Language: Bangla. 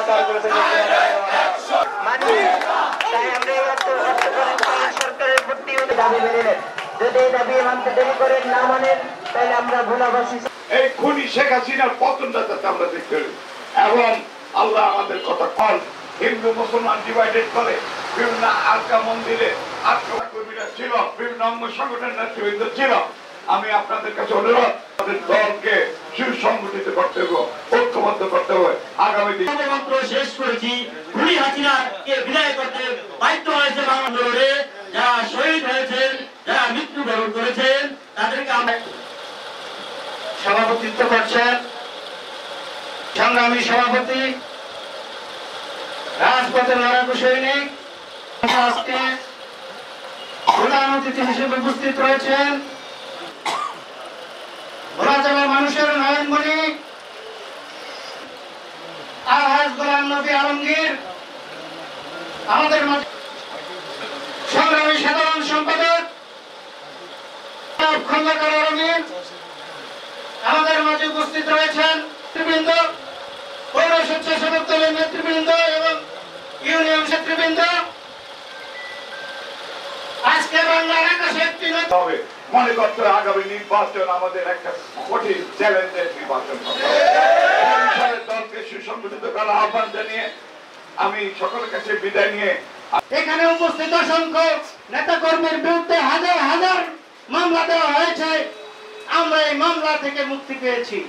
সাকার করে মানি তাই আমরা সরকারের প্রতি দাবি মেনে যদি এই দাবি মানতে দেরি করেন না মানেন তাহলে আমরা ভোলাবাসী এই খুনি শেখ হাসিনার পতনটা যাতে আমরা দেখতে পারি এবং আল্লাহ আমাদের কথা কল হিন্দু মুসলমান ডিভাইডেড করে বিভিন্ন আলকা মন্দিরে কর্মীরা ছিল বিভিন্ন অঙ্গ সংগঠনের নেতৃবৃন্দ ছিল আমি আপনাদের কাছে অনুরোধ আমাদের দলকে সুসংগঠিত করতে হবে ঐক্যবদ্ধ করতে হবে আগামী দিন মাত্র শেষ করেছি খুনি হাসিনাকে বিদায় করতে বাধ্য হয়েছে বাংলাদেশে যারা শহীদ হয়েছেন যারা মৃত্যুবরণ করেছেন তাদেরকে আমরা সভাপতিত্ব করছেন সংগ্রামী সভাপতি রাজপথের লড়াকু সৈনিক আজকে প্রধান অতিথি হিসেবে উপস্থিত রয়েছেন ভোলা জেলার মানুষের নয়নমণি আলহাজ গোলাম নবী আলমগীর আমাদের মাঝে সংগ্রামী সাধারণ সম্পাদক খন্দকার আলমগীর আমাদের মাঝে উপস্থিত রয়েছেন নেতৃবৃন্দ পৌর স্বেচ্ছাসেবক দলের নেতৃবৃন্দ এবং ইউনিয়ন নেতৃবৃন্দ আজকে বাংলার আকাশে একটি হবে মনে করতে আগামী নির্বাচন আমাদের একটা কঠিন চ্যালেঞ্জের নির্বাচন হবে দলকে সুসংগঠিত করার আহ্বান জানিয়ে আমি সকলের কাছে বিদায় নিয়ে এখানে উপস্থিত অসংখ্য নেতা কর্মীর বিরুদ্ধে হাজার হাজার মামলা দেওয়া হয়েছে আমরা এই মামলা থেকে মুক্তি পেয়েছি।